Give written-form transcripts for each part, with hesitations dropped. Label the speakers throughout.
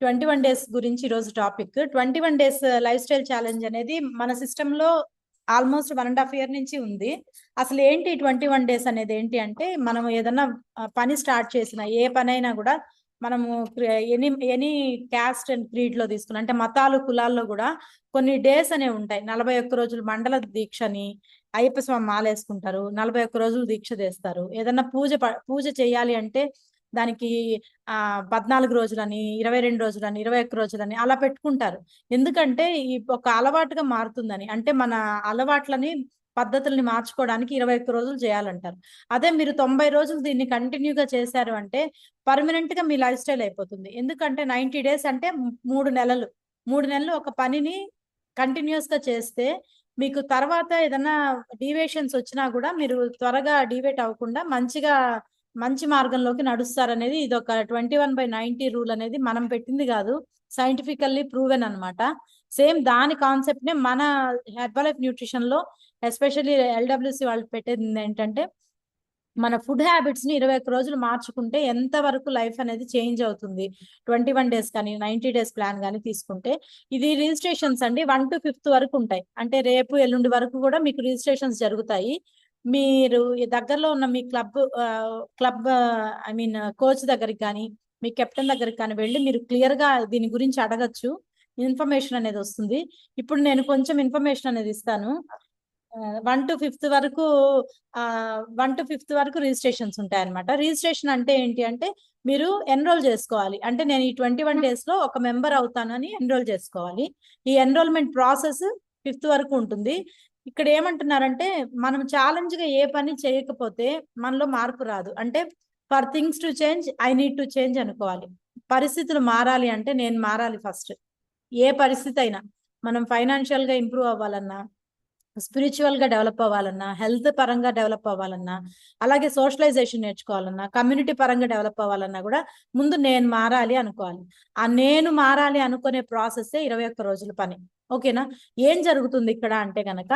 Speaker 1: Twenty days గురించి ఈరోజు topic 21 days life style challenge అనేది మన సిస్టమ్ లో ఆల్మోస్ట్ 1.5 year నుంచి ఉంది. అసలు ఏంటి 21 డేస్ అనేది ఏంటి అంటే, మనం ఏదన్నా పని స్టార్ట్ చేసిన ఏ పని అయినా కూడా మనము any any caste and creed లో తీసుకున్న అంటే మతాలు కులాల్లో కూడా కొన్ని డేస్ అనేవి ఉంటాయి. 41 రోజులు మండల దీక్షని అయ్యప్ప స్వామి మాలేసుకుంటారు, 41 రోజులు దీక్ష చేస్తారు. ఏదన్నా పూజ చేయాలి అంటే దానికి 14 రోజులని, 22 రోజులని, 21 రోజులని అలా పెట్టుకుంటారు. ఎందుకంటే ఈ ఒక అలవాటుగా మారుతుందని, అంటే మన అలవాట్లని పద్ధతుల్ని మార్చుకోవడానికి 21 రోజులు చేయాలంటారు. అదే మీరు 90 రోజులు దీన్ని కంటిన్యూగా చేశారు అంటే పర్మనెంట్ గా మీ లైఫ్ స్టైల్ అయిపోతుంది. ఎందుకంటే 90 డేస్ అంటే 3 నెలలు. 3 నెలలు ఒక పనిని కంటిన్యూస్ గా చేస్తే మీకు తర్వాత ఏదైనా డీవియేషన్స్ వచ్చినా కూడా మీరు త్వరగా డీవేట్ అవ్వకుండా మంచి మార్గంలోకి నడుస్తారనేది ఇది ఒక 21/90 రూల్ అనేది మనం పెట్టింది కాదు, సైంటిఫికల్లీ ప్రూవెన్ అనమాట. సేమ్ దాని కాన్సెప్ట్ నే మన హెర్బలైఫ్ న్యూట్రిషన్ లో ఎస్పెషల్లీ ఎల్డబ్ల్యూసి వాళ్ళు పెట్టేది ఏంటంటే, మన ఫుడ్ హ్యాబిట్స్ ని 21 రోజులు మార్చుకుంటే ఎంత వరకు లైఫ్ అనేది చేంజ్ అవుతుంది. 21 డేస్ కానీ 90 డేస్ ప్లాన్ కానీ తీసుకుంటే ఇది రిజిస్ట్రేషన్స్ అండి 1 to 5th వరకు ఉంటాయి. అంటే రేపు ఎల్లుండి వరకు కూడా మీకు రిజిస్ట్రేషన్స్ జరుగుతాయి. మీరు దగ్గరలో ఉన్న మీ క్లబ్ ఐ మీన్ కోచ్ దగ్గరికి కానీ మీ కెప్టెన్ దగ్గరికి కానీ వెళ్ళి మీరు క్లియర్ గా దీని గురించి అడగచ్చు. ఇన్ఫర్మేషన్ అనేది వస్తుంది. ఇప్పుడు నేను కొంచెం ఇన్ఫర్మేషన్ అనేది ఇస్తాను. 1 to 5th వరకు 1 to 5th వరకు రిజిస్ట్రేషన్స్ ఉంటాయి అనమాట. రిజిస్ట్రేషన్ అంటే ఏంటి అంటే, మీరు ఎన్రోల్ చేసుకోవాలి. అంటే నేను ఈ 21 డేస్ లో ఒక మెంబర్ అవుతానని ఎన్రోల్ చేసుకోవాలి. ఈ ఎన్రోల్మెంట్ ప్రాసెస్ 5th వరకు ఉంటుంది. ఇక్కడ ఏమంటున్నారంటే, మనం ఛాలెంజ్ గా ఏ పని చేయకపోతే మనలో మార్పు రాదు. అంటే for things to change I need to change అనుకోవాలి. పరిస్థితులు మారాలి అంటే నేను మారాలి ఫస్ట్. ఏ పరిస్థితి అయినా, మనం ఫైనాన్షియల్ గా ఇంప్రూవ్ అవ్వాలన్నా, స్పిరిచువల్ గా డెవలప్ అవ్వాలన్నా, హెల్త్ పరంగా డెవలప్ అవ్వాలన్నా, అలాగే సోషలైజేషన్ నేర్చుకోవాలన్నా, కమ్యూనిటీ పరంగా డెవలప్ అవ్వాలన్నా కూడా ముందు నేను మారాలి అనుకోవాలి. ఆ నేను మారాలి అనుకునే ప్రాసెస్ 21 రోజుల పని. ఓకేనా? ఏం జరుగుతుంది ఇక్కడ అంటే గనక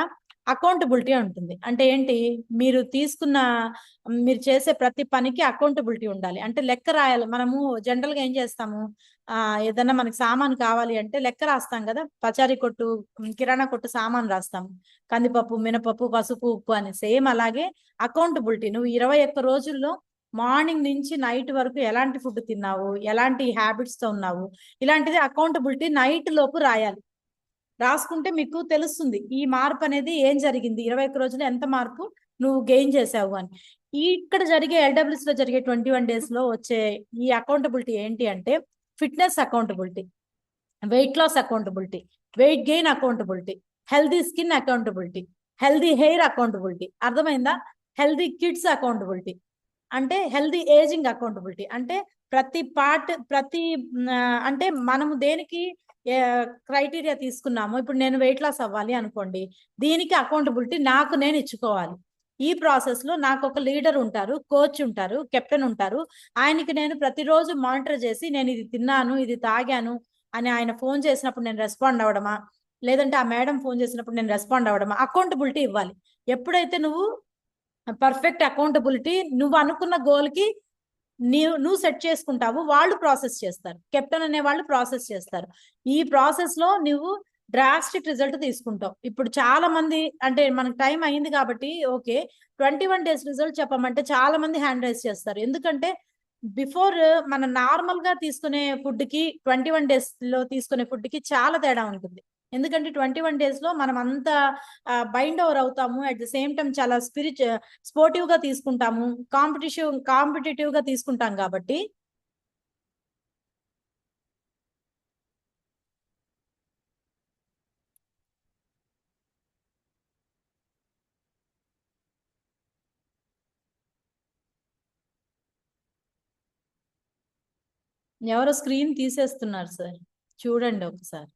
Speaker 1: అకౌంటబిలిటీ ఉంటుంది. అంటే ఏంటి, మీరు చేసే ప్రతి పనికి అకౌంటబిలిటీ ఉండాలి. అంటే లెక్క రాయాలి. మనము జనరల్ గా ఏం చేస్తాము, ఏదన్నా మనకి సామాన్ కావాలి అంటే లెక్క రాస్తాం కదా. పచారీ కొట్టు, కిరాణా కొట్టు సామాన్ రాస్తాం, కందిపప్పు, మినపప్పు, పసుపు, ఉప్పు అని. సేమ్ అలాగే అకౌంటబిలిటీ. నువ్వు 21 రోజుల్లో మార్నింగ్ నుంచి నైట్ వరకు ఎలాంటి ఫుడ్ తిన్నావు, ఎలాంటి హ్యాబిట్స్ తో ఉన్నావు, ఇలాంటిది అకౌంటబిలిటీ నైట్ లోపు రాయాలి. రాసుకుంటే మీకు తెలుస్తుంది ఈ మార్పు అనేది ఏం జరిగింది, 21 రోజులు ఎంత మార్పు నువ్వు గెయిన్ చేసావు అని. ఇక్కడ జరిగే ఎల్డబ్ల్యూస్ లో జరిగే 21 డేస్ లో వచ్చే ఈ అకౌంటబిలిటీ ఏంటి అంటే, fitness accountability, weight loss accountability, weight gain accountability, healthy skin accountability, healthy hair accountability. అర్థమైందా? హెల్దీ కిడ్స్ అకౌంటబిలిటీ, అంటే హెల్దీ ఏజింగ్ అకౌంటబిలిటీ. అంటే ప్రతి పార్ట్ అంటే మనము దేనికి క్రైటీరియా తీసుకున్నాము. ఇప్పుడు నేను వెయిట్ లాస్ అవ్వాలి అనుకోండి, దీనికి అకౌంటబిలిటీ నాకు నేను ఇచ్చుకోవాలి. ఈ ప్రాసెస్ లో నాకు ఒక లీడర్ ఉంటారు, కోచ్ ఉంటారు, కెప్టెన్ ఉంటారు. ఆయనకి నేను ప్రతిరోజు మానిటర్ చేసి నేను ఇది తిన్నాను, ఇది తాగాను అని ఆయన ఫోన్ చేసినప్పుడు నేను రెస్పాండ్ అవ్వడమా, లేదంటే ఆ మేడం ఫోన్ చేసినప్పుడు నేను రెస్పాండ్ అవ్వడమా, అకౌంటబిలిటీ ఇవ్వాలి. ఎప్పుడైతే నువ్వు పర్ఫెక్ట్ అకౌంటబిలిటీ, నువ్వు అనుకున్న గోల్ కి నువ్వు సెట్ చేసుకుంటావు, వాళ్ళు ప్రాసెస్ చేస్తారు, కెప్టెన్ అనే వాళ్ళు ప్రాసెస్ చేస్తారు. ఈ ప్రాసెస్ లో నువ్వు డ్రాస్టిక్ రిజల్ట్ తీసుకుంటావు. ఇప్పుడు చాలా మంది, అంటే మనకు టైం అయింది కాబట్టి ఓకే, 21 డేస్ రిజల్ట్ చెప్పమంటే చాలా మంది హ్యాండ్ రైజ్ చేస్తారు. ఎందుకంటే బిఫోర్ మన నార్మల్ గా తీసుకునే ఫుడ్ కి 21 డేస్ లో తీసుకునే ఫుడ్ కి చాలా తేడా ఉంటుంది. ఎందుకంటే 21 డేస్ లో మనం అంతా బైండ్ ఓవర్ అవుతాము. అట్ ద సేమ్ టైం చాలా స్పోర్టివ్ గా తీసుకుంటాము, కాంపిటేటివ్ గా తీసుకుంటాం కాబట్టి. ఎవరో స్క్రీన్ తీసేస్తున్నారు సార్, చూడండి ఒకసారి.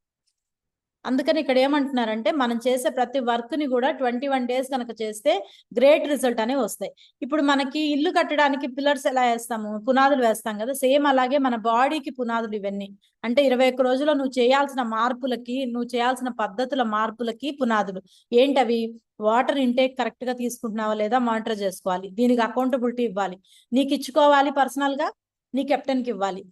Speaker 1: అందుకని ఇక్కడ ఏమంటున్నారంటే మనం చేసే ప్రతి వర్క్ ని కూడా 21 days కనుక చేస్తే గ్రేట్ రిజల్ట్ అనేవి వస్తాయి. ఇప్పుడు మనకి ఇల్లు కట్టడానికి పిల్లర్స్ ఎలా వేస్తాము, పునాదులు వేస్తాం కదా, సేమ్ అలాగే మన బాడీకి పునాదులు ఇవన్నీ. అంటే 21 రోజుల్లో నువ్వు చేయాల్సిన మార్పులకి, నువ్వు చేయాల్సిన పద్ధతుల మార్పులకి పునాదులు ఏంటవి? వాటర్ ఇంటేక్ కరెక్ట్ గా తీసుకుంటున్నావా లేదా మానిటర్ చేసుకోవాలి, దీనికి అకౌంటబిలిటీ ఇవ్వాలి, నీకు ఇచ్చుకోవాలి పర్సనల్ గా, నీ కెప్టెన్ కి ఇవ్వాలి.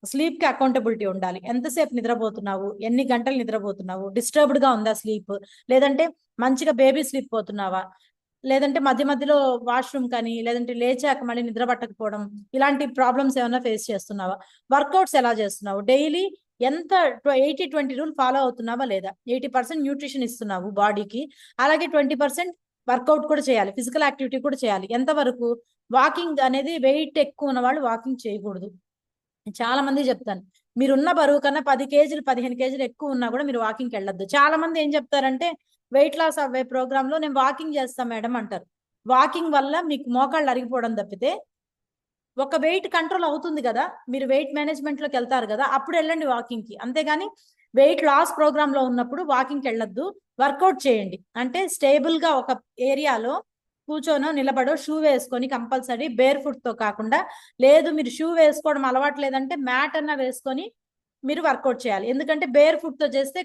Speaker 1: స్లీప్ కి అకౌంటబిలిటీ ఉండాలి, ఎంతసేపు నిద్రపోతున్నావు, ఎన్ని గంటలు నిద్రపోతున్నావు, డిస్టర్బ్డ్ గా ఉందా స్లీప్, లేదంటే మంచిగా బేబీ స్లీప్ పోతున్నావా, లేదంటే మధ్య మధ్యలో వాష్రూమ్ కానీ, లేదంటే లేచాక మళ్ళీ నిద్ర పట్టకపోవడం, ఇలాంటి ప్రాబ్లమ్స్ ఏమైనా ఫేస్ చేస్తున్నావా, వర్కౌట్స్ ఎలా చేస్తున్నావు, డైలీ ఎంత 80-20 రూల్ ఫాలో అవుతున్నావా లేదా, 80% న్యూట్రిషన్ ఇస్తున్నావు బాడీకి, అలాగే 20% వర్కౌట్ కూడా చేయాలి, ఫిజికల్ యాక్టివిటీ కూడా చేయాలి. ఎంతవరకు? వాకింగ్ అనేది, వెయిట్ ఎక్కువ ఉన్న వాళ్ళు వాకింగ్ చేయకూడదు. చాలా మంది చెప్తాను, మీరున్న బరువు కన్నా 10 కేజీలు 15 కేజీలు ఎక్కువ ఉన్నా కూడా మీరు వాకింగ్కి వెళ్ళొద్దు. చాలా మంది ఏం చెప్తారంటే, వెయిట్ లాస్ అవ్వే ప్రోగ్రామ్ లో నేను వాకింగ్ చేస్తాను మేడం అంటారు. వాకింగ్ వల్ల మీకు మోకాళ్ళు అరిగిపోవడం తప్పితే, ఒక వెయిట్ కంట్రోల్ అవుతుంది కదా, మీరు వెయిట్ మేనేజ్మెంట్ లోకి వెళ్తారు కదా, అప్పుడు వెళ్ళండి వాకింగ్ కి. అంతేగాని వెయిట్ లాస్ ప్రోగ్రామ్ లో ఉన్నప్పుడు వాకింగ్కి వెళ్ళొద్దు. వర్కౌట్ చేయండి, అంటే స్టేబుల్ గా ఒక ఏరియాలో కూర్చోనో నిలబడో షూ వేసుకొని కంపల్సరీ, బేర్ ఫుట్ తో కాకుండా, లేదు మీరు షూ వేసుకోవడం అలవాటు లేదంటే మ్యాట్ అన్న వేసుకొని మీరు వర్కౌట్ చేయాలి. ఎందుకంటే బేర్ ఫుట్ తో చేస్తే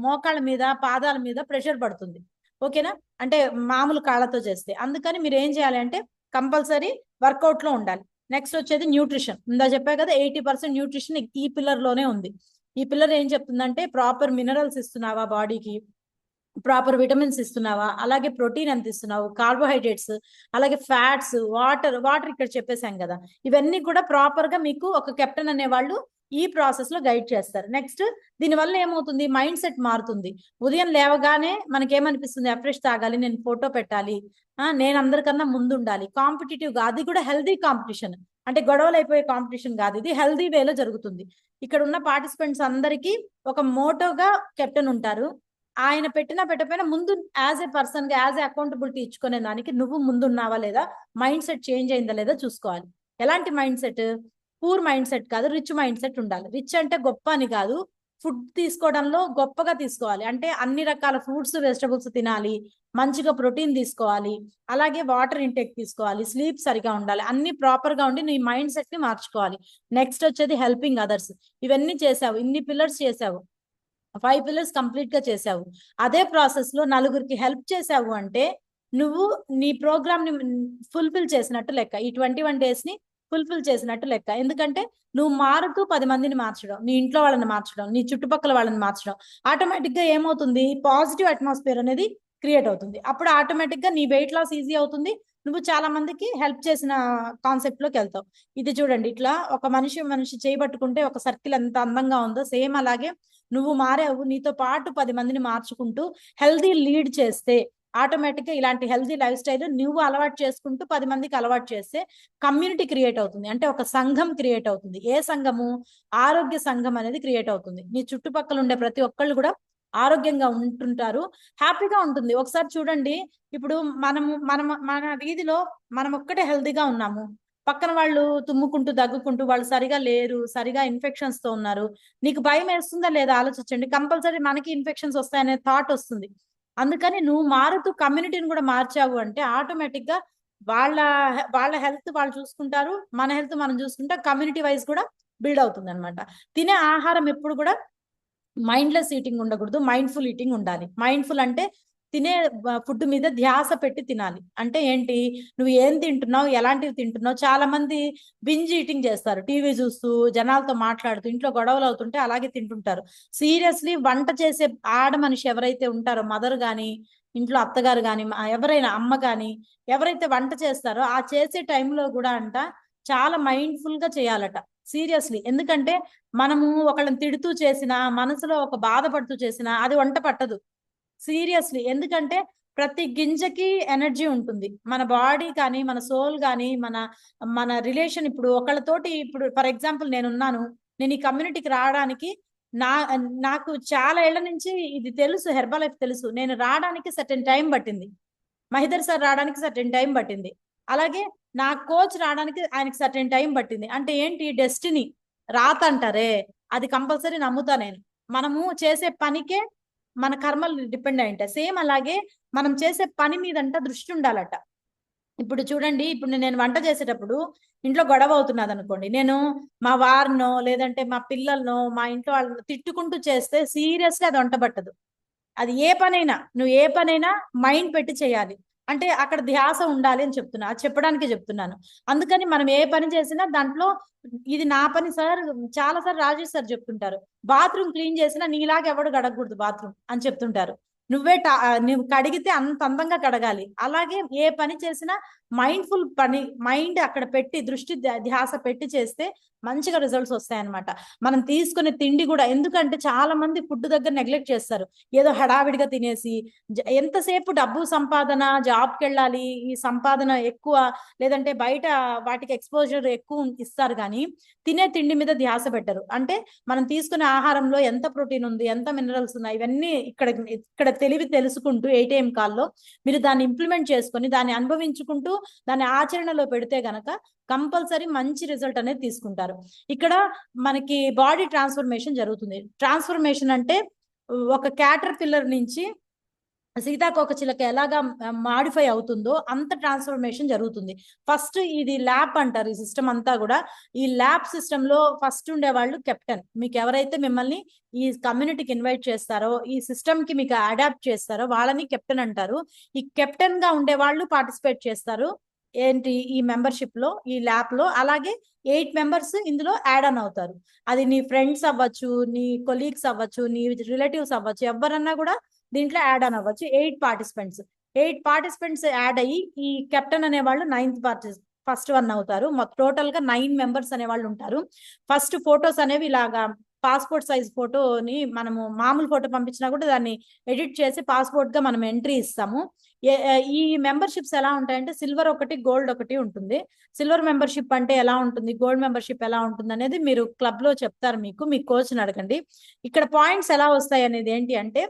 Speaker 1: మోకాళ్ళ మీద, పాదాల మీద ప్రెషర్ పడుతుంది. ఓకేనా? అంటే మామూలు కాళ్ళతో చేస్తే. అందుకని మీరు ఏం చేయాలి అంటే కంపల్సరీ వర్కౌట్ లో ఉండాలి. నెక్స్ట్ వచ్చేది న్యూట్రిషన్. ఇందా చెప్పా కదా, 80% న్యూట్రిషన్ ఈ పిల్లర్ లోనే ఉంది. ఈ పిల్లర్ ఏం చెప్తుందంటే, ప్రాపర్ మినరల్స్ ఇస్తున్నావా బాడీకి, ప్రాపర్ విటమిన్స్ ఇస్తున్నావా, అలాగే ప్రోటీన్ ఎంత ఇస్తున్నావు, కార్బోహైడ్రేట్స్, అలాగే ఫ్యాట్స్, వాటర్ ఇక్కడ చెప్పేశాం కదా, ఇవన్నీ కూడా ప్రాపర్ గా మీకు ఒక కెప్టెన్ అనేవాళ్ళు ఈ ప్రాసెస్ లో గైడ్ చేస్తారు. నెక్స్ట్, దీనివల్ల ఏమవుతుంది, మైండ్ సెట్ మారుతుంది. ఉదయం లేవగానే మనకేమనిపిస్తుంది, అఫ్రెష్ తాగాలి, నేను ఫోటో పెట్టాలి, నేను అందరికన్నా ముందు ఉండాలి, కాంపిటేటివ్ గా, అది కూడా హెల్దీ కాంపిటీషన్, అంటే గొడవలు అయిపోయే కాంపిటీషన్ కాదు, ఇది హెల్దీ వేలో జరుగుతుంది. ఇక్కడ ఉన్న పార్టిసిపెంట్స్ అందరికీ ఒక మోటోగా కెప్టెన్ ఉంటారు. ఆయన పెట్టకపోయినా ముందు యాజ్ ఏ పర్సన్ గా, యాజ్ ఏ అకౌంటబిలిటీ ఇచ్చుకునే దానికి నువ్వు ముందున్నావా లేదా, మైండ్ సెట్ చేంజ్ అయిందా లేదా చూసుకోవాలి. ఎలాంటి mind set? Poor mind set కాదు, రిచ్ మైండ్ సెట్ ఉండాలి. రిచ్ అంటే గొప్ప అని కాదు, ఫుడ్ తీసుకోవడంలో గొప్పగా తీసుకోవాలి. అంటే అన్ని రకాల ఫ్రూట్స్, వెజిటబుల్స్ తినాలి, మంచిగా ప్రోటీన్ తీసుకోవాలి, అలాగే వాటర్ ఇంటేక్ తీసుకోవాలి, స్లీప్ సరిగా ఉండాలి, అన్ని ప్రాపర్ గా ఉండి నీ మైండ్ సెట్ ని మార్చుకోవాలి. నెక్స్ట్ వచ్చేది హెల్పింగ్ అదర్స్. ఇవన్నీ చేసావు, ఇన్ని పిల్లర్స్ చేసావు, 5 పిల్లర్స్ కంప్లీట్ గా చేసావు. అదే ప్రాసెస్ లో నలుగురికి హెల్ప్ చేసావు అంటే నువ్వు నీ ప్రోగ్రామ్ ని ఫుల్ఫిల్ చేసినట్టు లెక్క, ఈ 21 days ని ఫుల్ఫిల్ చేసినట్టు లెక్క. ఎందుకంటే నువ్వు మారుతూ 10 మందిని మార్చడం, నీ ఇంట్లో వాళ్ళని మార్చడం, నీ చుట్టుపక్కల వాళ్ళని మార్చడం, ఆటోమేటిక్ గా ఏమవుతుంది, పాజిటివ్ అట్మాస్ఫియర్ అనేది క్రియేట్ అవుతుంది. అప్పుడు ఆటోమేటిక్ గా నీ వెయిట్ లాస్ ఈజీ అవుతుంది, నువ్వు చాలా మందికి హెల్ప్ చేసిన కాన్సెప్ట్ లోకి వెళ్తావు. ఇది చూడండి, ఇట్లా ఒక మనిషి చేయబట్టుకుంటే ఒక సర్కిల్ ఎంత అందంగా ఉందో, సేమ్ అలాగే నువ్వు మారావు, నీతో పాటు 10 మందిని మార్చుకుంటూ హెల్దీ లీడ్ చేస్తే ఆటోమేటిక్ గా ఇలాంటి హెల్దీ లైఫ్ స్టైల్ నువ్వు అలవాటు చేసుకుంటూ 10 మందికి అలవాటు చేస్తే కమ్యూనిటీ క్రియేట్ అవుతుంది. అంటే ఒక సంఘం క్రియేట్ అవుతుంది. ఏ సంఘము? ఆరోగ్య సంఘం అనేది క్రియేట్ అవుతుంది. నీ చుట్టుపక్కల ఉండే ప్రతి ఒక్కళ్ళు కూడా ఆరోగ్యంగా ఉంటుంటారు, హ్యాపీగా ఉంటుంది. ఒకసారి చూడండి, ఇప్పుడు మన వీధిలో మనం ఒక్కటే హెల్దీగా ఉన్నాము, పక్కన వాళ్ళు తుమ్ముకుంటూ దగ్గుకుంటూ వాళ్ళు సరిగా లేరు, సరిగా ఇన్ఫెక్షన్స్ తో ఉన్నారు, నీకు భయం వేస్తుందా లేదా ఆలోచించండి. కంపల్సరీ మనకి ఇన్ఫెక్షన్స్ వస్తాయనే థాట్ వస్తుంది. అందుకని నువ్వు మారుతూ కమ్యూనిటీని కూడా మార్చావు అంటే ఆటోమేటిక్ గా వాళ్ళ వాళ్ళ హెల్త్ వాళ్ళు చూసుకుంటారు, మన హెల్త్ మనం చూసుకుంటాం, కమ్యూనిటీ వైజ్ కూడా బిల్డ్ అవుతుంది అనమాట. తినే ఆహారం ఎప్పుడు కూడా మైండ్లెస్ ఈటింగ్ ఉండకూడదు, మైండ్ఫుల్ ఈటింగ్ ఉండాలి. మైండ్ఫుల్ అంటే తినే ఫుడ్ మీద ధ్యాస పెట్టి తినాలి. అంటే ఏంటి, నువ్వు ఏం తింటున్నావు, ఎలాంటివి తింటున్నావు. చాలా మంది బింజ్ ఈటింగ్ చేస్తారు, టీవీ చూస్తూ, జనాలతో మాట్లాడుతూ, ఇంట్లో గొడవలు అవుతుంటే అలాగే తింటుంటారు. సీరియస్లీ వంట చేసే ఆడ మనిషి ఎవరైతే ఉంటారో, మదర్ గాని, ఇంట్లో అత్తగారు గాని, ఎవరైనా అమ్మ గాని, ఎవరైతే వంట చేస్తారో ఆ చేసే టైంలో కూడా చాలా మైండ్ఫుల్ గా చేయాలట. సీరియస్లీ, ఎందుకంటే మనము ఒకళ్ళని తిడుతూ చేసినా, మనసులో ఒక బాధపడుతూ చేసినా అది వంట పట్టదు. సీరియస్లీ, ఎందుకంటే ప్రతి గింజకి ఎనర్జీ ఉంటుంది. మన బాడీ కానీ, మన సోల్ కానీ, మన మన రిలేషన్, ఇప్పుడు ఒకళ్ళతోటి, ఇప్పుడు ఫర్ ఎగ్జాంపుల్ నేనున్నాను, నేను ఈ కమ్యూనిటీకి రావడానికి నా నాకు చాలా ఏళ్ల నుంచి ఇది తెలుసు, హెర్బల్ లైఫ్ తెలుసు. నేను రావడానికి సర్టెన్ టైం పట్టింది, మహిదర్ సార్ రావడానికి సర్టెన్ టైం పట్టింది, అలాగే నా కోచ్ రావడానికి ఆయనకి సర్టెన్ టైం పట్టింది. అంటే ఏంటి, డెస్టినీ, రాత అంటారే, అది కంపల్సరీ నమ్ముతా నేను. మనము చేసే పనికే మన కర్మలు డిపెండ్ అయి ఉంటాయి. సేమ్ అలాగే మనం చేసే పని మీదంట దృష్టి ఉండాలట. ఇప్పుడు చూడండి, ఇప్పుడు నేను వంట చేసేటప్పుడు ఇంట్లో గొడవ అవుతున్నది అనుకోండి, నేను మా వారినో లేదంటే మా పిల్లలనో మా ఇంట్లో వాళ్ళని తిట్టుకుంటూ చేస్తే సీరియస్లీ అది వంట పట్టదు. అది ఏ పనైనా, నువ్వు ఏ పనైనా మైండ్ పెట్టి చేయాలి. అంటే అక్కడ ధ్యాస ఉండాలి అని చెప్తున్నా, అది చెప్పడానికి చెప్తున్నాను. అందుకని మనం ఏ పని చేసినా దాంట్లో ఇది నా పని సార్, చాలా సార్ రాజేష్ సార్ చెప్తుంటారు, బాత్రూమ్ క్లీన్ చేసినా నీలాగా ఎవడు గడగకూడదు బాత్రూమ్ అని చెప్తుంటారు. నువ్వు కడిగితే అంత అందంగా కడగాలి. అలాగే ఏ పని చేసినా మైండ్ఫుల్ పని, మైండ్ అక్కడ పెట్టి దృష్టి ధ్యాస పెట్టి చేస్తే మంచిగా రిజల్ట్స్ వస్తాయన్నమాట. మనం తీసుకునే తిండి కూడా, ఎందుకంటే చాలా మంది ఫుడ్ దగ్గర నెగ్లెక్ట్ చేస్తారు. ఏదో హడావిడిగా తినేసి ఎంతసేపు డబ్బు సంపాదన, జాబ్కి వెళ్ళాలి, ఈ సంపాదన ఎక్కువ, లేదంటే బయట వాటికి ఎక్స్పోజర్ ఎక్కువ ఇస్తారు కానీ తినే తిండి మీద ధ్యాస పెట్టరు. అంటే మనం తీసుకునే ఆహారంలో ఎంత ప్రోటీన్ ఉంది, ఎంత మినరల్స్ ఉన్నాయి, ఇవన్నీ ఇక్కడ తెలివి తెలుసుకుంటూ 8 AM కాల్లో మీరు దాన్ని ఇంప్లిమెంట్ చేసుకొని దాన్ని అనుభవించుకుంటూ దాన్ని ఆచరణలో పెడితే గనక కంపల్సరీ మంచి రిజల్ట్ అనేది తీసుకుంటారు. ఇక్కడ మనకి బాడీ ట్రాన్స్ఫర్మేషన్ జరుగుతుంది. ట్రాన్స్ఫర్మేషన్ అంటే ఒక క్యాటర్ పిల్లర్ నుంచి సీతాకోక చిలక ఎలాగా మాడిఫై అవుతుందో అంత ట్రాన్స్ఫర్మేషన్ జరుగుతుంది. ఫస్ట్ ఇది ల్యాబ్ అంటారు. ఈ సిస్టమ్ అంతా కూడా, ఈ ల్యాబ్ సిస్టమ్ లో ఫస్ట్ ఉండేవాళ్ళు కెప్టెన్. మీకు ఎవరైతే మిమ్మల్ని ఈ కమ్యూనిటీకి ఇన్వైట్ చేస్తారో, ఈ సిస్టమ్ కి మీకు అడాప్ట్ చేస్తారో వాళ్ళని కెప్టెన్ అంటారు. ఈ కెప్టెన్ గా ఉండే వాళ్ళు పార్టిసిపేట్ చేస్తారు ఏంటి ఈ మెంబర్షిప్ లో, ఈ ల్యాబ్ లో. అలాగే 8 మెంబర్స్ ఇందులో యాడ్ ఆన్ అవుతారు. అది నీ ఫ్రెండ్స్ అవ్వచ్చు, నీ కొలీగ్స్ అవ్వచ్చు, నీ రిలేటివ్స్ అవ్వచ్చు, ఎవరన్నా కూడా దీంట్లో యాడ్ ఆన్ అవ్వచ్చు. 8 పార్టిసిపెంట్స్ యాడ్ అయ్యి ఈ కెప్టెన్ అనేవాళ్ళు 9th ఫస్ట్ వన్ అవుతారు. టోటల్ గా 9 మెంబర్స్ అనేవాళ్ళు ఉంటారు. ఫస్ట్ ఫొటోస్ అనేవి ఇలాగా పాస్పోర్ట్ సైజ్ ఫోటోని మనము మామూలు ఫోటో పంపించినా కూడా దాన్ని ఎడిట్ చేసి పాస్పోర్ట్ గా మనం ఎంట్రీ ఇస్తాము. ఈ మెంబర్షిప్స్ ఎలా ఉంటాయంటే సిల్వర్ ఒకటి, గోల్డ్ ఒకటి ఉంటుంది. సిల్వర్ మెంబర్షిప్ అంటే ఎలా ఉంటుంది, గోల్డ్ మెంబర్షిప్ ఎలా ఉంటుంది అనేది మీరు క్లబ్ లో చెప్తారు. మీ కోచ్ని అడగండి. ఇక్కడ పాయింట్స్ ఎలా వస్తాయి అనేది ఏంటి అంటే,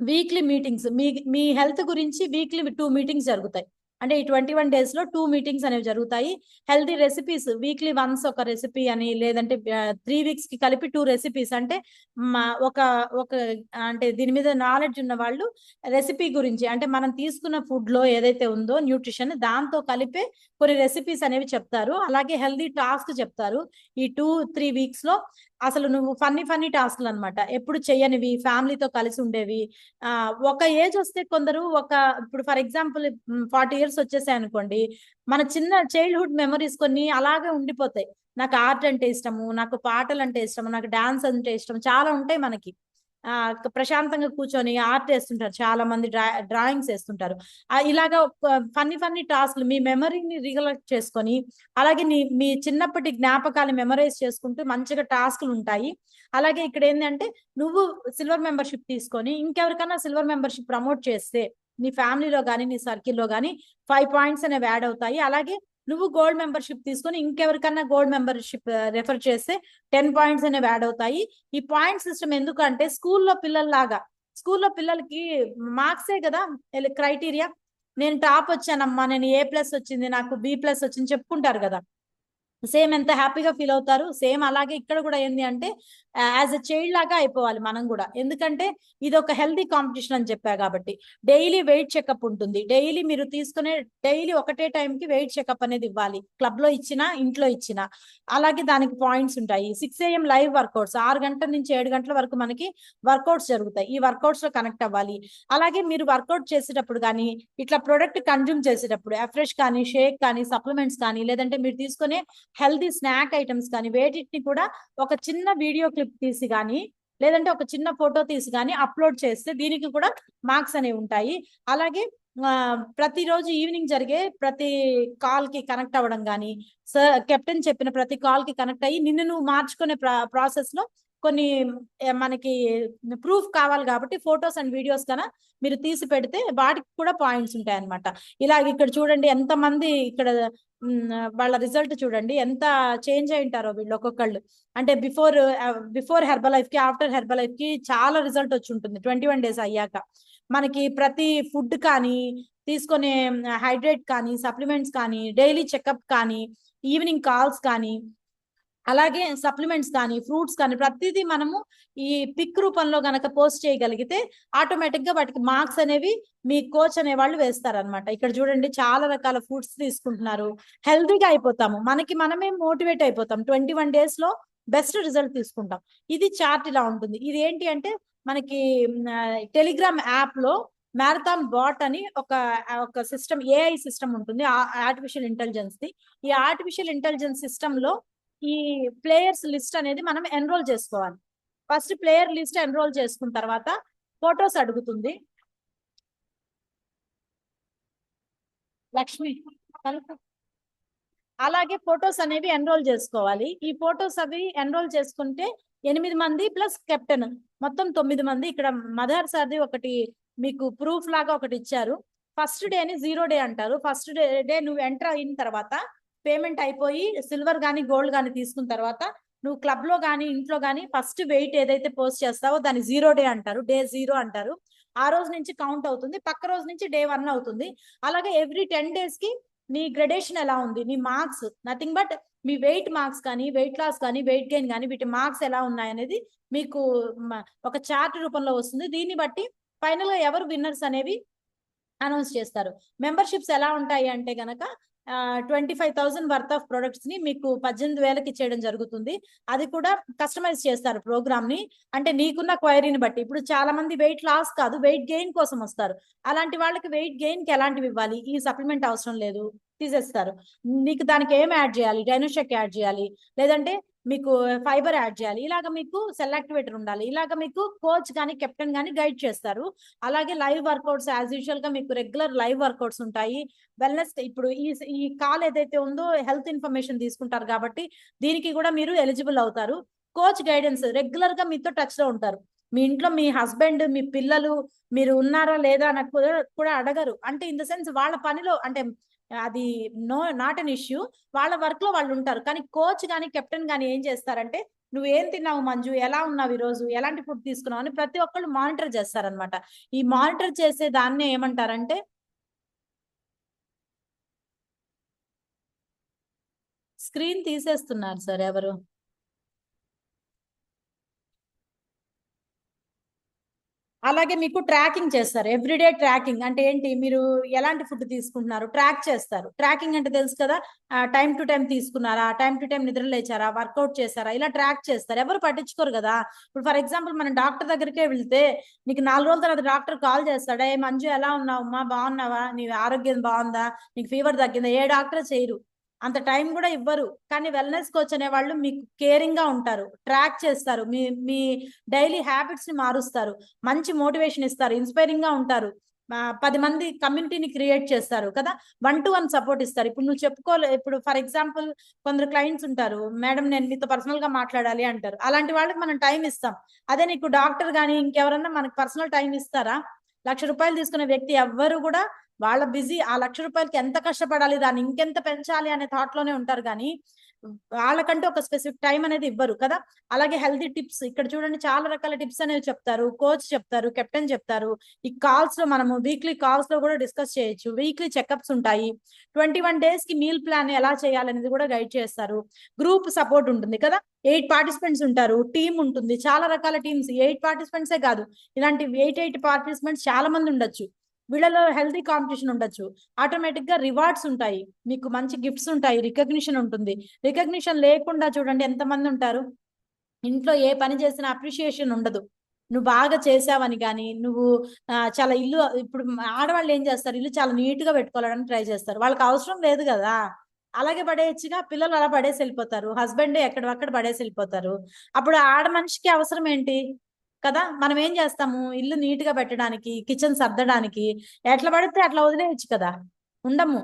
Speaker 1: వీక్లీ మీటింగ్స్, మీ హెల్త్ గురించి వీక్లీ 2 మీటింగ్స్ జరుగుతాయి. అంటే ఈ 21 days లో 2 మీటింగ్స్ అనేవి జరుగుతాయి. హెల్తీ రెసిపీస్ వీక్లీ వన్స్ ఒక రెసిపీ అని, లేదంటే 3 weeks కి కలిపి 2 రెసిపీస్. అంటే ఒక ఒక అంటే దీని మీద నాలెడ్జ్ ఉన్న వాళ్ళు రెసిపీ గురించి, అంటే మనం తీసుకున్న ఫుడ్ లో ఏదైతే ఉందో న్యూట్రిషన్, దాంతో కలిపే కొన్ని రెసిపీస్ అనేవి చెప్తారు. అలాగే హెల్దీ టాస్క్ చెప్తారు. ఈ 2-3 weeks లో అసలు నువ్వు ఫన్నీ టాస్క్లు అనమాట, ఎప్పుడు చెయ్యనివి, ఫ్యామిలీతో కలిసి ఉండేవి. ఒక ఏజ్ వస్తే కొందరు ఇప్పుడు ఫర్ ఎగ్జాంపుల్ 40 years వచ్చేసాయి అనుకోండి, మన చిన్న చైల్డ్హుడ్ మెమరీస్ కొన్ని అలాగే ఉండిపోతాయి. నాకు ఆర్ట్ అంటే ఇష్టము, నాకు పాటలు అంటే ఇష్టము, నాకు డాన్స్ అంటే ఇష్టం, చాలా ఉంటాయి మనకి. ప్రశాంతంగా కూర్చొని ఆర్ట్ వేస్తుంటారు, చాలా మంది డ్రాయింగ్స్ వేస్తుంటారు. ఇలాగా ఫన్నీ టాస్క్లు మీ మెమరీని రికలెక్ట్ చేసుకొని, అలాగే మీ చిన్నప్పటి జ్ఞాపకాలు మెమరైజ్ చేసుకుంటూ మంచిగా టాస్క్లు ఉంటాయి. అలాగే ఇక్కడ ఏంటంటే, నువ్వు సిల్వర్ మెంబర్షిప్ తీసుకొని ఇంకెవరికైనా సిల్వర్ మెంబర్షిప్ ప్రమోట్ చేస్తే నీ ఫ్యామిలీలో కానీ నీ సర్కిల్లో కానీ 5 పాయింట్స్ అనేవి యాడ్ అవుతాయి. అలాగే నువ్వు గోల్డ్ మెంబర్షిప్ తీసుకొని ఇంకెవరికన్నా గోల్డ్ మెంబర్షిప్ రెఫర్ చేస్తే 10 పాయింట్స్ అనేవి యాడ్ అవుతాయి. ఈ పాయింట్ సిస్టమ్ ఎందుకంటే, స్కూల్లో పిల్లలకి మార్క్సే కదా క్రైటీరియా. నేను టాప్ వచ్చానమ్మా, నేను A+ వచ్చింది, నాకు B+ వచ్చింది చెప్పుకుంటారు కదా. సేమ్ ఎంత హ్యాపీగా ఫీల్ అవుతారు. సేమ్ అలాగే ఇక్కడ కూడా ఏంది అంటే, యాజ్ ఎ చైల్డ్ లాగా అయిపోవాలి మనం కూడా. ఎందుకంటే ఇది ఒక హెల్దీ కాంపిటీషన్ అని చెప్పా కాబట్టి. డైలీ వెయిట్ చెకప్ ఉంటుంది. డైలీ ఒకటే టైంకి వెయిట్ చెకప్ అనేది ఇవ్వాలి. క్లబ్ లో ఇచ్చినా, ఇంట్లో ఇచ్చినా. అలాగే దానికి పాయింట్స్ ఉంటాయి. 6 AM లైవ్ వర్కౌట్స్, 6 గంటల నుంచి 7 గంటల వరకు మనకి వర్కౌట్స్ జరుగుతాయి. ఈ వర్కౌట్స్ లో కనెక్ట్ అవ్వాలి. అలాగే మీరు వర్కౌట్ చేసేటప్పుడు కానీ, ఇట్లా ప్రొడక్ట్ కన్జ్యూమ్ చేసేటప్పుడు ఎఫ్రెష్ కానీ, షేక్ కానీ, సప్లిమెంట్స్ కానీ, లేదంటే మీరు తీసుకునే హెల్దీ స్నాక్ ఐటమ్స్ కానీ, వేటిని కూడా ఒక చిన్న వీడియో క్లిప్ తీసి కానీ, లేదంటే ఒక చిన్న ఫోటో తీసి కానీ అప్లోడ్ చేస్తే దీనికి కూడా మార్క్స్ అనేవి ఉంటాయి. అలాగే ప్రతిరోజు ఈవినింగ్ జరిగే ప్రతి కాల్ కి కనెక్ట్ అవ్వడం కానీ, కెప్టెన్ చెప్పిన ప్రతి కాల్ కి కనెక్ట్ అయ్యి నిన్ను నువ్వు మార్చుకునే ప్రాసెస్ లో కొన్ని మనకి ప్రూఫ్ కావాలి కాబట్టి ఫొటోస్ అండ్ వీడియోస్ కన్నా మీరు తీసి పెడితే వాటికి కూడా పాయింట్స్ ఉంటాయి అనమాట. ఇలాగ ఇక్కడ చూడండి ఎంతమంది ఇక్కడ వాళ్ళ రిజల్ట్ చూడండి, ఎంత చేంజ్ అయి ఉంటారో వీళ్ళు ఒక్కొక్కళ్ళు. అంటే బిఫోర్ హెర్బల్ లైఫ్ కి, ఆఫ్టర్ హెర్బల్ లైఫ్ కి చాలా రిజల్ట్ వచ్చి ఉంటుంది 21 days అయ్యాక. మనకి ప్రతి ఫుడ్ కానీ, తీసుకునే హైడ్రేట్ కానీ, సప్లిమెంట్స్ కానీ, డైలీ చెకప్ కానీ, ఈవినింగ్ కాల్స్ కానీ, అలాగే సప్లిమెంట్స్ కానీ ఫ్రూట్స్ కానీ ప్రతిదీ మనము ఈ పిక్ రూపంలో గనక పోస్ట్ చేయగలిగితే ఆటోమేటిక్ గా వాటికి మార్క్స్ అనేవి మీ కోచ్ అనే వాళ్ళు వేస్తారనమాట. ఇక్కడ చూడండి చాలా రకాల ఫుడ్స్ తీసుకుంటున్నారు, హెల్తీగా అయిపోతాము, మనకి మనమే మోటివేట్ అయిపోతాం, 21 days లో బెస్ట్ రిజల్ట్ తీసుకుంటాం. ఇది చార్ట్ ఇలా ఉంటుంది. ఇది ఏంటి అంటే మనకి టెలిగ్రామ్ యాప్ లో మ్యారథాన్ బాట్ అని ఒక సిస్టమ్, ఏఐ సిస్టమ్ ఉంటుంది, ఆర్టిఫిషియల్ ఇంటెలిజెన్స్ ది. ఈ ఆర్టిఫిషియల్ ఇంటెలిజెన్స్ సిస్టమ్ లో ఈ ప్లేయర్స్ లిస్ట్ అనేది మనం ఎన్రోల్ చేసుకోవాలి. ఫస్ట్ ప్లేయర్ లిస్ట్ ఎన్రోల్ చేసుకున్న తర్వాత ఫొటోస్ అడుగుతుంది. లక్ష్మి అలాగే ఫొటోస్ అనేవి ఎన్రోల్ చేసుకోవాలి. ఈ ఫొటోస్ అవి ఎన్రోల్ చేసుకుంటే 8 మంది ప్లస్ కెప్టెన్ మొత్తం 9 మంది. ఇక్కడ మదర్ సార్ది ఒకటి మీకు ప్రూఫ్ లాగా ఒకటి ఇచ్చారు. ఫస్ట్ డేని 0 డే అంటారు. ఫస్ట్ డే నువ్వు ఎంటర్ అయిన తర్వాత పేమెంట్ అయిపోయి సిల్వర్ కానీ గోల్డ్ కానీ తీసుకున్న తర్వాత నువ్వు క్లబ్ లో కానీ ఇంట్లో కానీ ఫస్ట్ వెయిట్ ఏదైతే పోస్ట్ చేస్తావో దాన్ని 0 డే అంటారు, డే 0 అంటారు. ఆ రోజు నుంచి కౌంట్ అవుతుంది, పక్క రోజు నుంచి డే 1 అవుతుంది. అలాగే ఎవ్రీ 10 days కి నీ గ్రెడేషన్ ఎలా ఉంది, నీ మార్క్స్ నథింగ్ బట్ మీ వెయిట్ మార్క్స్ కానీ వెయిట్ లాస్ కానీ వెయిట్ గెయిన్ కానీ వీటి మార్క్స్ ఎలా ఉన్నాయనేది మీకు ఒక చార్ట్ రూపంలో వస్తుంది. దీన్ని బట్టి ఫైనల్ గా ఎవరు విన్నర్స్ అనేవి అనౌన్స్ చేస్తారు. మెంబర్షిప్స్ ఎలా ఉంటాయి అంటే గనక 25,000 వర్త్ ఆఫ్ ప్రొడక్ట్స్ ని మీకు 18,000కి ఇచ్చేయడం జరుగుతుంది. అది కూడా కస్టమైజ్ చేస్తారు ప్రోగ్రామ్ ని, అంటే నీకున్న క్వైరీని బట్టి. ఇప్పుడు చాలా మంది వెయిట్ లాస్ కాదు వెయిట్ గెయిన్ కోసం వస్తారు, అలాంటి వాళ్ళకి వెయిట్ గెయిన్ కి ఎలాంటివి ఇవ్వాలి, ఈ సప్లిమెంట్ అవసరం లేదు తీసేస్తారు. నీకు దానికి ఏం యాడ్ చేయాలి, డైనోషెక్ యాడ్ చేయాలి, లేదంటే మీకు ఫైబర్ యాడ్ చేయాలి, ఇలాగ మీకు సెల్ యాక్టివేటర్ ఉండాలి, ఇలాగ మీకు కోచ్ కానీ కెప్టెన్ కానీ గైడ్ చేస్తారు. అలాగే లైవ్ వర్కౌట్స్ యాజ్ యూజువల్ గా మీకు రెగ్యులర్ లైవ్ వర్కౌట్స్ ఉంటాయి. వెల్నెస్ ఇప్పుడు ఈ కాల్ ఏదైతే ఉందో హెల్త్ ఇన్ఫర్మేషన్ తీసుకుంటారు కాబట్టి దీనికి కూడా మీరు ఎలిజిబుల్ అవుతారు. కోచ్ గైడెన్స్ రెగ్యులర్ గా మీతో టచ్ లో ఉంటారు. మీ ఇంట్లో మీ హస్బెండ్ మీ పిల్లలు మీరు ఉన్నారా లేదా అని కూడా అడగరు, అంటే ఇన్ ద సెన్స్ వాళ్ళ పనిలో, అంటే అది నాట్ అన్ ఇష్యూ, వాళ్ళ వర్క్ లో వాళ్ళు ఉంటారు. కానీ కోచ్ కానీ కెప్టెన్ కానీ ఏం చేస్తారంటే నువ్వు ఏం తిన్నావు మంజు, ఎలా ఉన్నావు ఈ రోజు, ఎలాంటి ఫుడ్ తీసుకున్నావు అని ప్రతి ఒక్కళ్ళు మానిటర్ చేస్తారనమాట. ఈ మానిటర్ చేసే దాన్నే ఏమంటారంటే స్క్రీన్ తీసేస్తున్నారు సార్ ఎవరు. అలాగే మీకు ట్రాకింగ్ చేస్తారు, ఎవ్రీడే ట్రాకింగ్. అంటే ఏంటి, మీరు ఎలాంటి ఫుడ్ తీసుకుంటున్నారు ట్రాక్ చేస్తారు. ట్రాకింగ్ అంటే తెలుసు కదా, టైం టు టైం తీసుకున్నారా, టైం టు టైం నిద్ర లేచారా, వర్కౌట్ చేశారా, ఇలా ట్రాక్ చేస్తారు. ఎవరు పట్టించుకోరు కదా. ఇప్పుడు ఫర్ ఎగ్జాంపుల్ మనం డాక్టర్ దగ్గరికే వెళ్తే నీకు 4 రోజుల తర్వాత డాక్టర్ కాల్ చేస్తాడా, ఏ మంజు ఎలా ఉన్నావు అమ్మా, బాగున్నావా, నీ ఆరోగ్యం బాగుందా, నీకు ఫీవర్ తగ్గిందా, ఏ డాక్టర్ చేయరు, అంత టైం కూడా ఇవ్వరు. కానీ వెల్నెస్ కోచ్ అనే వాళ్ళు మీకు కేరింగ్ గా ఉంటారు, ట్రాక్ చేస్తారు, మీ డైలీ హ్యాబిట్స్ ని మారుస్తారు, మంచి మోటివేషన్ ఇస్తారు, ఇన్స్పైరింగ్ గా ఉంటారు, 10 మంది కమ్యూనిటీని క్రియేట్ చేస్తారు కదా, 1-to-1 సపోర్ట్ ఇస్తారు. ఇప్పుడు నువ్వు చెప్పుకోలే, ఇప్పుడు ఫర్ ఎగ్జాంపుల్ కొందరు క్లయింట్స్ ఉంటారు, మేడం నేను మీతో పర్సనల్ గా మాట్లాడాలి అంటారు, అలాంటి వాళ్ళకి మనం టైం ఇస్తాం. అదే నీకు డాక్టర్ కానీ ఇంకెవరన్నా మనకు పర్సనల్ టైం ఇస్తారా? 1,00,000 రూపాయలు తీసుకునే వ్యక్తి ఎవ్వరు కూడా వాళ్ళ బిజీ ఆ 1,00,000 రూపాయలకి ఎంత కష్టపడాలి, దాన్ని ఇంకెంత పెంచాలి అనే థాట్ లోనే ఉంటారు, కానీ వాళ్ళకంటే ఒక స్పెసిఫిక్ టైం అనేది ఇవ్వరు కదా. అలాగే హెల్తీ టిప్స్ ఇక్కడ చూడండి, చాలా రకాల టిప్స్ అనేవి చెప్తారు, కోచ్ చెప్తారు, కెప్టెన్ చెప్తారు. ఈ కాల్స్ లో మనము వీక్లీ కాల్స్ లో కూడా డిస్కస్ చేయొచ్చు, వీక్లీ చెకప్స్ ఉంటాయి, 21 days కి మీల్ ప్లాన్ ఎలా చేయాలనేది కూడా గైడ్ చేస్తారు. గ్రూప్ సపోర్ట్ ఉంటుంది కదా, 8 పార్టిసిపెంట్స్ ఉంటారు, టీమ్ ఉంటుంది, చాలా రకాల టీమ్స్, 8 పార్టిసిపెంట్సే కాదు, ఇలాంటి 8 పార్టిసిపెంట్స్ చాలా మంది ఉండొచ్చు. వీళ్ళలో హెల్తీ కాంపిటీషన్ ఉండొచ్చు. ఆటోమేటిక్ గా రివార్డ్స్ ఉంటాయి, మీకు మంచి గిఫ్ట్స్ ఉంటాయి, రికగ్నిషన్ ఉంటుంది. రికగ్నిషన్ లేకుండా చూడండి ఎంతమంది ఉంటారు, ఇంట్లో ఏ పని చేసినా అప్రిషియేషన్ ఉండదు. నువ్వు బాగా చేసావని కానీ, నువ్వు చాలా ఇల్లు, ఇప్పుడు ఆడవాళ్ళు ఏం చేస్తారు, ఇల్లు చాలా నీట్ గా పెట్టుకోవాలని ట్రై చేస్తారు, వాళ్ళకి అవసరం లేదు కదా, అలాగే పడేయచ్చుగా. పిల్లలు అలా పడేసి వెళ్ళిపోతారు, హస్బెండ్ ఎక్కడక్కడ పడేసి వెళ్ళిపోతారు. అప్పుడు ఆడ మనిషికి అవసరం ఏంటి కదా. మనం ఏం చేస్తాము, ఇల్లు నీట్ గా పెట్టడానికి, కిచెన్ సర్దడానికి ఎట్లా పడితే అట్లా వదిలేయచ్చు కదా, ఉండము.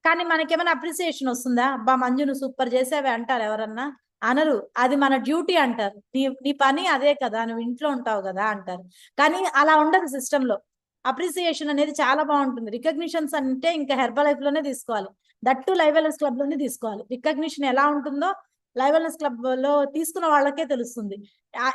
Speaker 1: కానీ మనకేమైనా అప్రిసియేషన్ వస్తుందా, అబ్బా మంజు నువ్వు సూపర్ చేసావే అంటారు ఎవరన్నా? అనరు. అది మన డ్యూటీ అంటారు, నీ పని అదే కదా, నువ్వు ఇంట్లో ఉంటావు కదా అంటారు. కానీ అలా ఉండదు సిస్టమ్ లో. అప్రిసియేషన్ అనేది చాలా బాగుంటుంది. రికగ్నిషన్స్ అంటే ఇంకా హెర్బల్ లైఫ్ లోనే తీసుకోవాలి, దట్టు లైవ్ వెల్నెస్ క్లబ్ లోనే తీసుకోవాలి. రికగ్నిషన్ ఎలా ఉంటుందో లైవ్ వెల్నెస్ క్లబ్ లో తీసుకున్న వాళ్ళకే తెలుస్తుంది.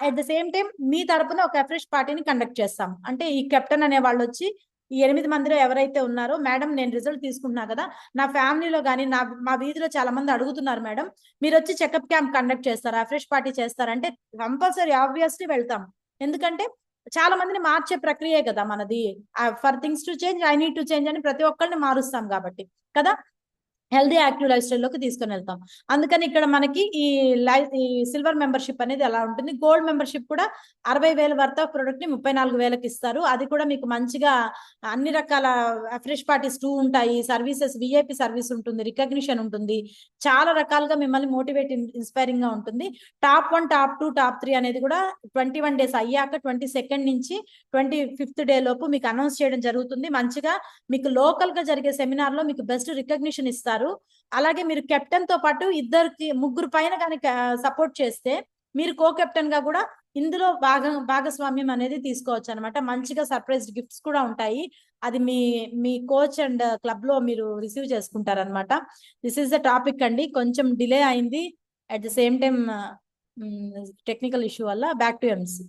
Speaker 1: అట్ ద సేమ్ టైం మీ తరపున ఒక ఫ్రెష్ పార్టీని కండక్ట్ చేస్తాం, అంటే ఈ కెప్టెన్ అనే వాళ్ళు వచ్చి ఈ 8 మందిలో ఎవరైతే ఉన్నారో మేడం నేను రిజల్ట్ తీసుకుంటున్నా కదా, నా ఫ్యామిలీలో కానీ మా వీధిలో చాలా మంది అడుగుతున్నారు మేడం, మీరు వచ్చి చెకప్ క్యాంప్ కండక్ట్ చేస్తారా, ఫ్రెష్ పార్టీ చేస్తారంటే కంపల్సరీ ఆబ్వియస్లీ వెళ్తాం. ఎందుకంటే చాలా మందిని మార్చే ప్రక్రియే కదా మనది. For things to change I need to change అని ప్రతి ఒక్కరిని మారుస్తాం కాబట్టి కదా, హెల్దీ యాక్టివ్ లైఫ్ స్టైల్లోకి తీసుకొని వెళ్తాం. అందుకని ఇక్కడ మనకి ఈ సిల్వర్ మెంబర్షిప్ అనేది ఎలా ఉంటుంది. గోల్డ్ మెంబర్షిప్ కూడా 60,000 వర్త్ ఆఫ్ ప్రొడక్ట్ ని 34,000కి ఇస్తారు. అది కూడా మీకు మంచిగా అన్ని రకాల ఫ్రెష్ పార్టీస్ 2 ఉంటాయి, సర్వీసెస్ విఐపి సర్వీస్ ఉంటుంది, రికగ్నిషన్ ఉంటుంది, చాలా రకాలుగా మిమ్మల్ని మోటివేట్ ఇన్స్పైరింగ్ గా ఉంటుంది. టాప్ 1, టాప్ 2, టాప్ 3 అనేది కూడా 21 డేస్ అయ్యాక 22nd నుంచి 25th డే లోపు మీకు అనౌన్స్ చేయడం జరుగుతుంది. మంచిగా మీకు లోకల్ గా జరిగే సెమినార్ లో మీకు బెస్ట్ రికగ్నిషన్ ఇస్తారు. అలాగే మీరు కెప్టెన్ తో పాటు ముగ్గురు పైన కనుక సపోర్ట్ చేస్తే మీరు కో కెప్టెన్ గా కూడా ఇందులో భాగస్వామ్యం అనేది తీసుకోవచ్చు అనమాట. మంచిగా సర్ప్రైజ్ గిఫ్ట్స్ కూడా ఉంటాయి. అది మీ కోచ్ అండ్ క్లబ్ లో మీరు రిసీవ్ చేసుకుంటారనమాట. దిస్ ఈస్ ద టాపిక్ అండి. కొంచెం డిలే అయింది, at the same time technical issue వల్ల. Back to MC.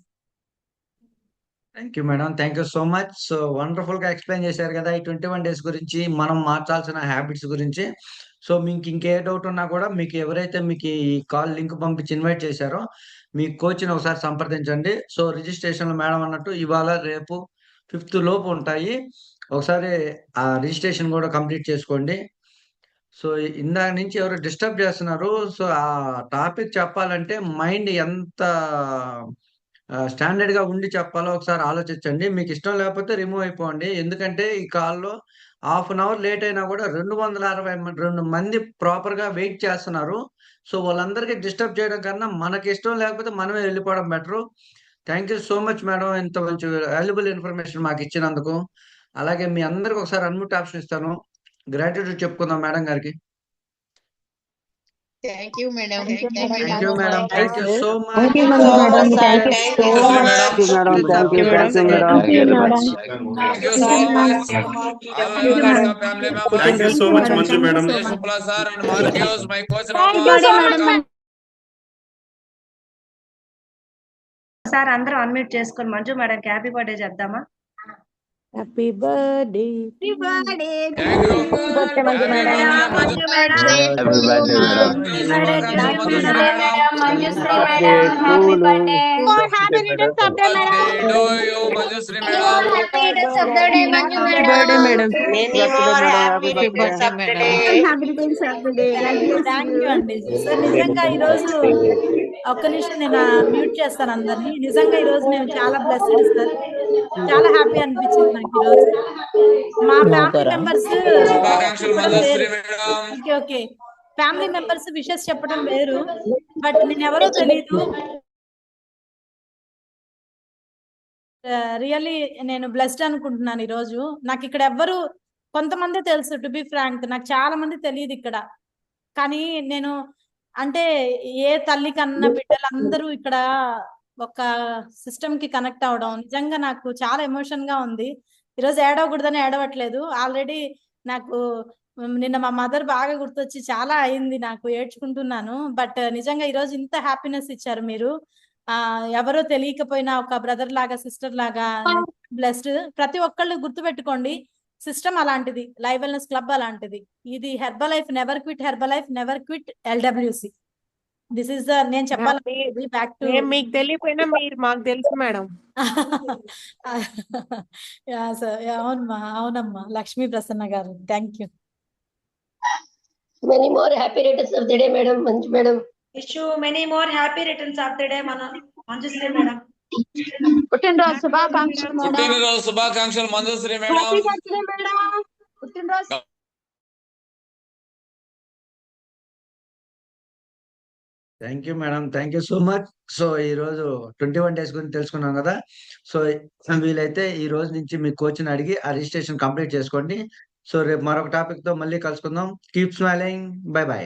Speaker 2: Thank you madam, thank you so much. So wonderful గా ఎక్స్ప్లెయిన్ చేశారు కదా ఈ 21 డేస్ గురించి, మనం మార్చాల్సిన హ్యాబిట్స్ గురించి. సో మీకు ఇంకే డౌట్ ఉన్నా కూడా మీకు ఎవరైతే మీకు ఈ కాల్ లింక్ పంపించి ఇన్వైట్ చేశారో మీ కోచ్ని ఒకసారి సంప్రదించండి. సో రిజిస్ట్రేషన్ మేడం అన్నట్టు ఇవాళ రేపు 5th లోపు ఉంటాయి. ఒకసారి ఆ రిజిస్ట్రేషన్ కూడా కంప్లీట్ చేసుకోండి. సో ఇందాక నుంచి ఎవరు డిస్టర్బ్ చేస్తున్నారు. సో ఆ టాపిక్ చెప్పాలంటే మైండ్ ఎంత స్టాండర్డ్ గా ఉండి చెప్పాలో ఒకసారి ఆలోచించండి. మీకు ఇష్టం లేకపోతే రిమూవ్ అయిపోండి. ఎందుకంటే ఈ కాల్లో హాఫ్ అన్ అవర్ లేట్ అయినా కూడా 262 మంది ప్రాపర్ గా వెయిట్ చేస్తున్నారు. సో వాళ్ళందరికీ డిస్టర్బ్ చేయడం కన్నా మనకి ఇష్టం లేకపోతే మనమే వెళ్ళిపోవడం better. Thank you so much madam, ఇంత మంచి వాల్యుబుల్ ఇన్ఫర్మేషన్ మాకు ఇచ్చినందుకు. అలాగే మీ అందరికి ఒకసారి అన్మ్యూట్ ఆప్షన్ ఇస్తాను. గ్రాటిట్యూడ్ చెప్పుకుందాం మేడం గారికి.
Speaker 3: Thank you, madam.
Speaker 2: Thank you, madam. Thank you so much.
Speaker 4: Thank you, madam. Thank you so much. Thank you, madam. Thank you, madam.
Speaker 5: Thank you very much.
Speaker 6: Thank you so much. All our family members.
Speaker 5: Thank you so much, Manju madam.
Speaker 6: Shukla sir and Marcus, my coach.
Speaker 4: Sir అందరూ unmute చేసుకొని Manju madam కి happy birthday చెప్దామా?
Speaker 7: Happy birthday.
Speaker 6: Thank you.
Speaker 4: Manju madam.
Speaker 3: Manju madam.
Speaker 5: Happy birthday, madam.
Speaker 7: Happy returns of day madam.
Speaker 6: Do you, Manjusri madam?
Speaker 7: Happy returns of the day, madam.
Speaker 3: Many more happy returns of the day.
Speaker 7: Happy returns of the day.
Speaker 1: Thank you అండి. Sir నిజంగా ఈ రోజు ఒక్క నిమిషం నేను mute చేస్తాను అందరినీ. నిజంగా ఈ రోజు నేను చాలా బ్లెస్డ్ సార్, చాలా హ్యాపీ అనిపించింది నాకు ఈ రోజు. మా ఫ్యామిలీ మెంబర్స్
Speaker 6: శుభాకాంక్షలు Manjusri madam.
Speaker 1: Okay okay family members wishes చెప్పడం వేరు, బట్ నేను ఎవరో తెలీదు. రియల్లీ నేను బ్లెస్డ్ అనుకుంటున్నాను ఈ రోజు. నాకు ఇక్కడ ఎవ్వరు, కొంతమంది తెలుసు, టు బి ఫ్రాంక్ నాకు చాలా మంది తెలియదు ఇక్కడ. కానీ నేను అంటే ఏ తల్లి కన్నా బిడ్డలందరూ ఇక్కడ ఒక సిస్టమ్ కి కనెక్ట్ అవడం నిజంగా నాకు చాలా ఎమోషన్ గా ఉంది. ఈరోజు ఏడవకూడదని ఏడవట్లేదు. ఆల్రెడీ నాకు నిన్న మా మదర్ బాగా గుర్తొచ్చి చాలా అయింది, నాకు ఏడ్చుకుంటున్నాను. బట్ నిజంగా ఈరోజు ఇంత హ్యాపీనెస్ ఇచ్చారు మీరు. ఎవరో తెలియకపోయినా ఒక బ్రదర్ లాగా, సిస్టర్ లాగా బ్లెస్డ్. ప్రతి ఒక్కళ్ళు గుర్తుపెట్టుకోండి, సిస్టమ్ అలాంటిది, లైవ్ వెల్నెస్ క్లబ్ అలాంటిది. ఇది herbal life never quit, herbal life never quit LWC. This is the నేను చెప్పాలి బ్యాక్ టు.
Speaker 7: మీకు తెలియకపోయినా మీరు మాకు తెలుసు మేడం.
Speaker 1: అవునమ్మా, అవునమ్మా లక్ష్మీ ప్రసన్న గారు, thank you.
Speaker 8: Many more happy returns of the day, madam. Manju madam.
Speaker 4: Wish you many more happy returns of the day, Manjusri madam.
Speaker 7: పుట్టినరోజు శుభాకాంక్షలు మేడం.
Speaker 6: పుట్టినరోజు శుభాకాంక్షలు Manjusri madam.
Speaker 7: Happy birthday madam. పుట్టినరోజు.
Speaker 2: Thank you madam, thank you so much. So ఈ రోజు 21 days గురించి తెలుసుకున్నాం కదా. సో వీలైతే ఈ రోజు నుంచి మీ కోచ్ని అడిగి ఆ రిజిస్ట్రేషన్ కంప్లీట్ చేసుకోండి. సో రేపు మరొక టాపిక్ తో మళ్ళీ కలుసుకుందాం. Keep smiling. By by.